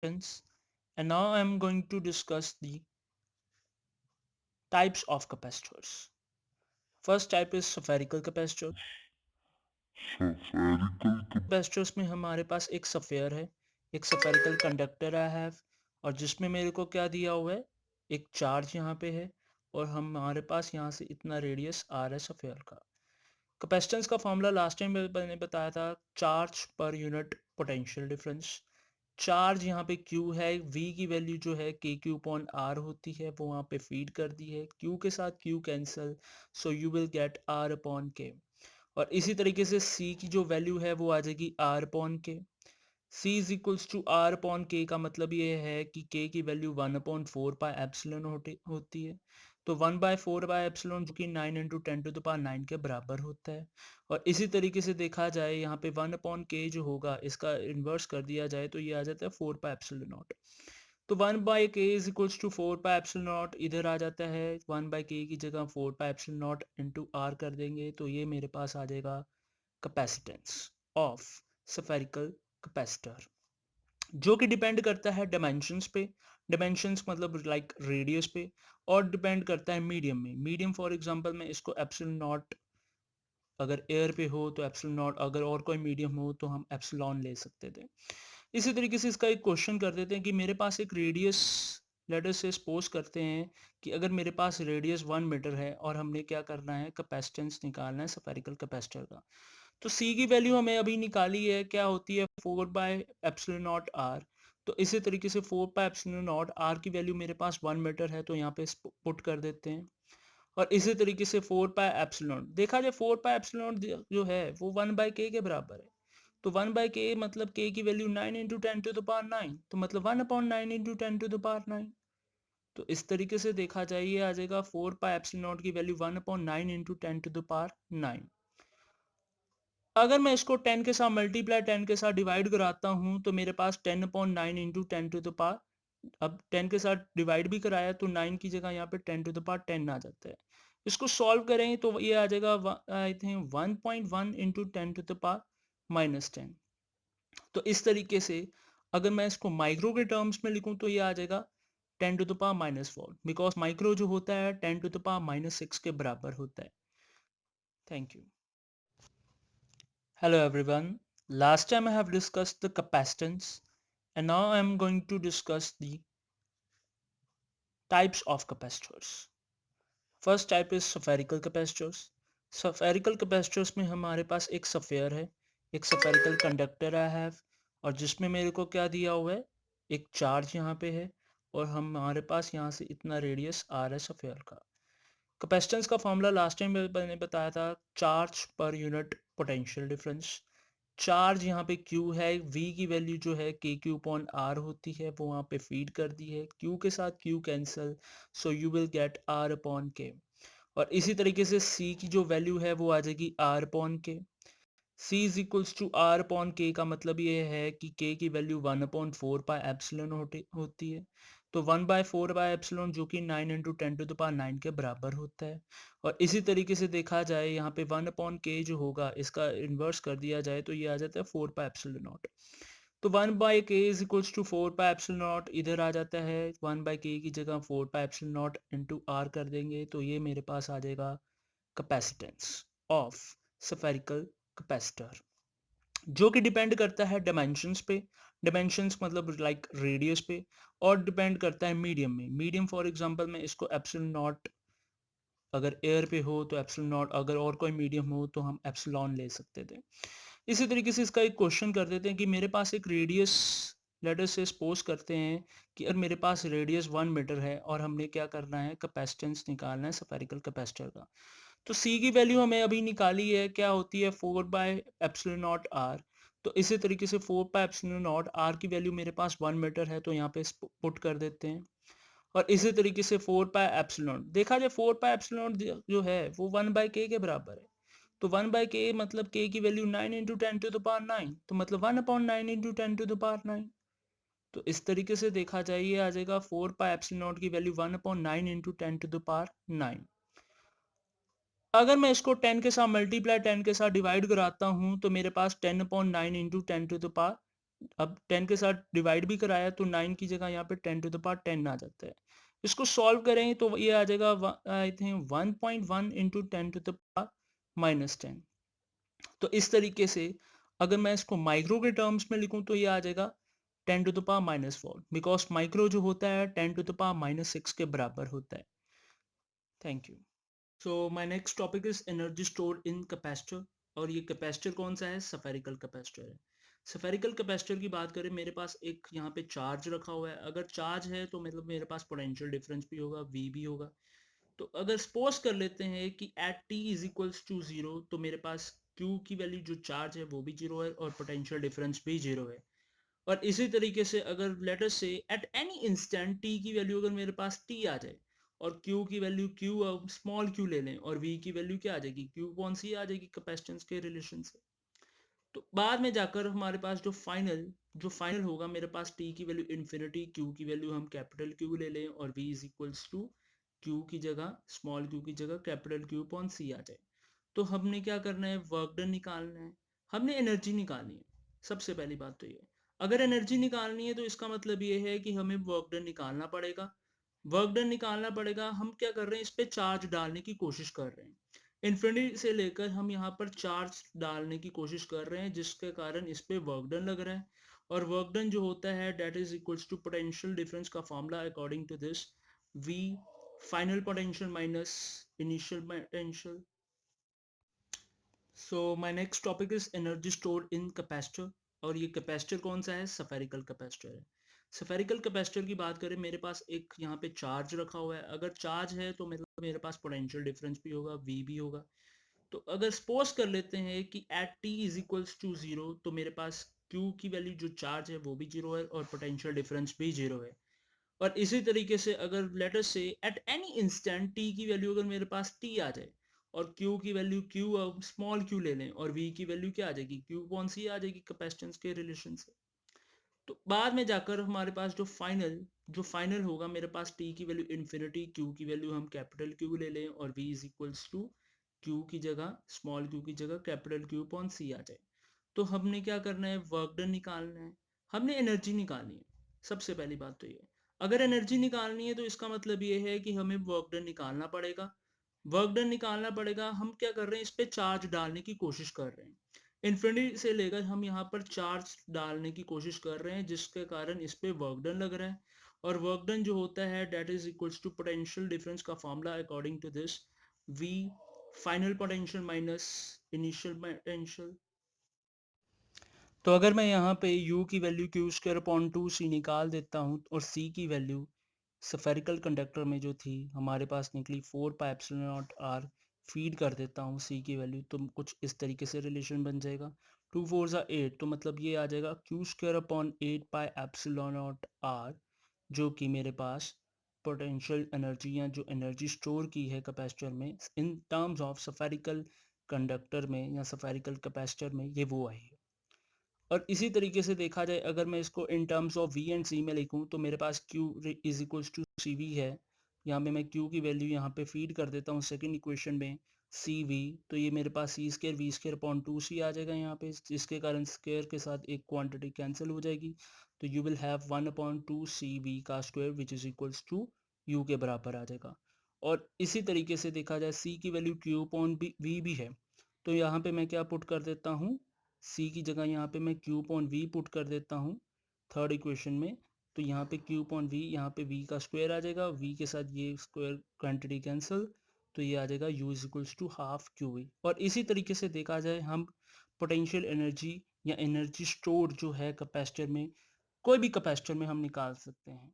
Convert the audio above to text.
And now I'm going to discuss the types of capacitors. First type is spherical capacitor. Capacitors में हमारे पास एक sphere है, एक spherical conductor I have, और जिसमें मेरे को क्या दिया हुआ है, एक चार्ज यहाँ पे है, और हमारे पास यहाँ से इतना रेडियस आ रहा है सफेयर का। कैपेसिटेंस का फॉर्मूला लास्ट टाइम मैंने बताया था, charge per unit potential difference. Charge यहाँ पे Q है, V की वैल्यू जो है KQ अपॉन R होती है, वो वहाँ पे फीड कर दी है, Q के साथ Q cancel, so you will get R upon K। और इसी तरीके से C की जो वैल्यू है वो आ जाएगी R upon K. C is equals to R upon K का मतलब ये है कि K की वैल्यू 1/4 पाई एप्सिलॉन होती है। तो 1/4 पाई एप्सिलॉन जो कि 9 इंटू 10⁻9 के बराबर होता है। और इसी तरीके से देखा जाए यहाँ पे 1/K जो होगा, इसका इन्वर्स कर दिया जाए तो ये आ जाता है 4 पाई एप्सिलॉन नॉट। तो 1/K is equals to 4 pi epsilon naught, इधर आ जाता है 1/K की जगह 4 pi epsilon naught into R कर देंगे, तो ये मेरे पास आ जाएगा कैपेसिटेंस ऑफ स्फेरिकल कैपेसिटर, जो कि डिपेंड करता है डायमेंशंस पे। डायमेंशंस मतलब लाइक रेडियस पे, और डिपेंड करता है मीडियम में। मीडियम फॉर एग्जांपल में इसको एप्सिलॉन नॉट, अगर एयर पे हो तो एप्सिलॉन नॉट, अगर और कोई मीडियम हो तो हम एप्सिलॉन ले सकते थे। इसी तरीके से इसका एक क्वेश्चन कर देते हैं कि मेरे पास एक रेडियस, लेटर से सपोज करते हैं कि अगर मेरे पास रेडियस 1 मीटर है और हमने क्या करना है, कैपेसिटेंस निकालना है स्फेरिकल कैपेसिटर का। तो C की वैल्यू हमें अभी निकाली है, क्या होती है 4/ε0 R। तो इसी तरीके से 4/ε0 R की वैल्यू मेरे पास 1 मीटर है, तो यहाँ पे पुट कर देते हैं। और इसी तरीके से 4 पाई एप्सिलॉन, देखा जाए 4 पाई एप्सिलॉन जो है वो 1/K के बराबर है। तो 1/K मतलब K की वैल्यू 9 इंटू 10⁻9, तो मतलब 1/9 इंटू 10⁻9। तो इस तरीके से देखा जाए ये आ जाएगा 4 पाई एप्सिलॉन की वैल्यू 1/9 इंटू 10⁻9। अगर मैं इसको 10 के साथ मल्टीप्लाई 10 के साथ डिवाइड कराता हूँ तो मेरे पास 10/9 इंटू 10⁻, अब 10 के साथ डिवाइड भी कराया तो 9 की जगह यहाँ पे 10⁻10 आ जाता है। इसको सॉल्व करें तो ये आ जाएगा आई थिंक 1.1 इंटू 10⁻−10। तो इस तरीके से अगर मैं इसको माइक्रो के टर्म्स में लिखूं तो ये आ जाएगा 10⁻⁻4, बिकॉज माइक्रो जो होता है 10⁻⁻6 के बराबर होता है। Thank you. Hello everyone. Last time I have discussed the capacitance, and now I am going to discuss the types of capacitors. First type is spherical capacitors. Spherical capacitors में हमारे पास एक सफेयर है, एक spherical conductor I have, और जिसमें मेरे को क्या दिया हुआ है, एक चार्ज यहाँ पे है, और हमारे पास यहाँ से इतना रेडियस आ रहा है सफेयर का। कैपेसिटेंस का फॉर्मूला लास्ट टाइम मैंने बताया था, charge per unit potential difference. Charge यहाँ पे Q है, V की वैल्यू जो है KQ अपॉन R होती है, वो वहाँ पे फीड कर दी है, Q के साथ Q cancel, so you will get R upon K। और इसी तरीके से C की जो वैल्यू है वो आ जाएगी R upon K। C is equals to R upon K का मतलब ये है कि K की वैल्यू 1/4 पाई एप्सिलॉन होती है। तो 1/4 पाई एप्सिलॉन जो कि 9 इंटू 10⁻9 के बराबर होता है। और इसी तरीके से देखा जाए यहाँ पे 1/K जो होगा, इसका इन्वर्स कर दिया जाए तो ये आ जाता है 4 पाई एप्सिलॉन नॉट। तो 1/K is equals to 4 pi epsilon naught, इधर आ जाता है 1/K की जगह 4 pi epsilon naught into R कर देंगे, तो ये मेरे पास आ जाएगा कैपेसिटेंस ऑफ स्फेरिकल कैपेसिटर, जो कि डिपेंड करता है डायमेंशंस पे। डायमेंशंस मतलब लाइक रेडियस पे, और डिपेंड करता है मीडियम में। मीडियम फॉर एग्जांपल में इसको एप्सिलॉन नॉट, अगर एयर पे हो तो एप्सिलॉन नॉट, अगर और कोई मीडियम हो तो हम एप्सिलॉन ले सकते थे। इसी तरीके से इसका एक क्वेश्चन कर देते हैं कि मेरे पास एक रेडियस, लेटर से सपोज करते हैं कि अगर मेरे पास रेडियस 1 मीटर है और हमने क्या करना है, कैपेसिटेंस निकालना है स्फेरिकल कैपेसिटर का। तो C की वैल्यू हमें अभी निकाली है, क्या होती है 4/ε0 R। तो इसी तरीके से 4/ε0 R की वैल्यू मेरे पास 1 मीटर है, तो यहाँ पे पुट कर देते हैं। और इसी तरीके से 4 पाई एप्सिलॉन, देखा जाए 4 पाई एप्सिलॉन जो है वो 1/K के बराबर है। तो 1/K मतलब K की वैल्यू 9 इंटू 10⁻9, तो मतलब 1/9 इंटू 10⁻9। तो इस तरीके से देखा जाए ये आ जाएगा 4 पाई एप्सिलॉन की वैल्यू 1/9 इंटू 10⁻9। अगर मैं इसको 10 के साथ मल्टीप्लाई 10 के साथ डिवाइड कराता हूँ तो मेरे पास 10/9 इंटू 10 अब 10 के साथ डिवाइड भी कराया तो 9 की जगह यहाँ पे 10 टू द पावर 10 आ जाता है। इसको सॉल्व करें तो ये आ जाएगा I think 1.1 into 10 to the power -10। तो इस तरीके से अगर मैं इसको माइक्रो के टर्म्स में लिखूं तो ये आ जाएगा 10 to the power -4, because micro जो होता है 10 टू द पावर -6 के बराबर होता है। Thank you. So my next topic is energy stored in capacitor. और ये कैपेसिटर कौन सा है? सफेरिकल कैपेसिटर है। सफेरिकल कैपेसिटर की बात करें, मेरे पास एक यहाँ पे चार्ज रखा हुआ है। अगर चार्ज है तो मतलब मेरे पास पोटेंशियल डिफरेंस भी होगा, वी भी होगा। तो अगर सपोज कर लेते हैं कि at t is equals to zero, तो मेरे पास क्यू की वैल्यू जो चार्ज है वो भी जीरो है और पोटेंशियल डिफरेंस भी जीरो है। और इसी तरीके से अगर लेट अस से एट एनी इंस्टेंट टी की वैल्यू अगर मेरे पास टी आ जाए और क्यू की वैल्यू क्यू स्मॉल क्यू ले लें और वी की वैल्यू क्या आ जाएगी? क्यू कौन सी आ जाएगी? कैपेसिटेंस के रिलेशन से। तो बाद में जाकर हमारे पास जो फाइनल होगा, मेरे पास टी की वैल्यू इन्फिनिटी, क्यू की वैल्यू हम कैपिटल क्यू ले लें और v is equals to q की जगह स्मॉल क्यू की जगह कैपिटल क्यू अपॉन सी आ जाए। तो हमने क्या करना है? वर्क डन निकालना है, हमने एनर्जी निकालनी है। सबसे पहली बात तो ये, अगर एनर्जी निकालनी है तो इसका मतलब ये है कि हमें वर्क डन निकालना पड़ेगा। वर्क डन निकालना पड़ेगा, हम क्या कर रहे हैं? इस पे चार्ज डालने की कोशिश कर रहे हैं। इन्फिनिटी से लेकर हम यहाँ पर चार्ज डालने की कोशिश कर रहे हैं, जिसके कारण इस पे वर्क डन लग रहा है। और वर्क डन जो होता है that is equals to potential difference का formula according to this, V final potential minus initial potential. So my next topic is energy stored in capacitor. और ये कैपेसिटर कौन सा है? सफेरिकल कैपेसिटर है। सफेरिकल कैपेसिटर की बात करें, मेरे पास एक यहाँ पे चार्ज रखा हुआ है। अगर चार्ज है तो मतलब मेरे पास पोटेंशियल डिफरेंस भी होगा, वी भी होगा। तो अगर सपोज कर लेते हैं कि at t is equals to zero, तो मेरे पास क्यू की वैल्यू जो चार्ज है वो भी जीरो है और पोटेंशियल डिफरेंस भी जीरो है। और इसी तरीके से अगर लेटर से एट एनी इंस्टेंट टी की वैल्यू अगर मेरे पास टी आ जाए और क्यू की वैल्यू क्यू स्मॉल क्यू ले लें और वी की वैल्यू क्या आ जाएगी? क्यू कौन सी आ जाएगी? कैपेसिटेंस के रिलेशन से। तो बाद में जाकर हमारे पास जो फाइनल होगा, मेरे पास टी की वैल्यू इन्फिनिटी, क्यू की वैल्यू हम कैपिटल क्यू ले लें और v is equals to q की जगह स्मॉल क्यू की जगह कैपिटल क्यू अपॉन सी आ जाए। तो हमने क्या करना है? वर्क डन निकालना है, हमने एनर्जी निकालनी है। सबसे पहली बात तो ये, अगर एनर्जी निकालनी है तो इसका मतलब ये है कि हमें वर्क डन निकालना पड़ेगा। वर्क डन निकालना पड़ेगा, हम क्या कर रहे हैं? इस पे चार्ज डालने की कोशिश कर रहे हैं। इन्फिनिटी से लेकर हम यहाँ पर चार्ज डालने की कोशिश कर रहे हैं, जिसके कारण इस पे वर्क डन लग रहा है। और वर्क डन जो होता है that is equals to potential difference का formula according to this, V final potential minus initial potential. तो अगर मैं यहाँ पे u की value Q square upon two C निकाल देता हूँ और c की वैल्यू सफेरिकल कंडक्टर में जो थी हमारे पास निकली 4 pi epsilon not r, feed कर देता हूँ c की वैल्यू, तो कुछ इस तरीके से रिलेशन बन जाएगा। 2 4 ज़ा 8, तो मतलब ये आ जाएगा Q square upon 8 pi epsilon not r, जो कि मेरे पास पोटेंशियल एनर्जी या जो एनर्जी स्टोर की है कैपेसिटर में इन टर्म्स ऑफ सफेरिकल कंडक्टर में या सफेरिकल कैपेसिटर में, ये वो आई है। और इसी तरीके से देखा जाए, अगर मैं इसको in terms of V and C में लिखूं तो मेरे पास Q is equals to C V है। यहाँ पे मैं Q की वैल्यू यहाँ पे फीड कर देता हूँ सेकंड इक्वेशन में सी वी, तो ये मेरे पास C square V square upon two C आ जाएगा यहाँ पे, जिसके कारण स्केयर के साथ एक क्वांटिटी कैंसिल हो जाएगी। तो यू विल हैव 1/2 CV का square which is equals to U के बराबर आ जाएगा। और इसी तरीके से देखा जाए, सी की वैल्यू Q अपॉन वी भी है, तो यहाँ पे मैं क्या पुट कर देता हूँ? सी की जगह यहाँ पे मैं क्यू पॉन वी पुट कर देता हूँ थर्ड इक्वेशन में। तो यहाँ पे क्यू पॉन वी, यहाँ पे वी का स्क्वायर आ जाएगा, वी के साथ ये स्क्वायर क्वांटिटी कैंसिल, तो ये आ जाएगा U is equals to half Q V. और इसी तरीके से देखा जाए, हम पोटेंशियल एनर्जी या एनर्जी स्टोर जो है कैपेसिटर में, कोई भी कैपेसिटर में हम निकाल सकते हैं।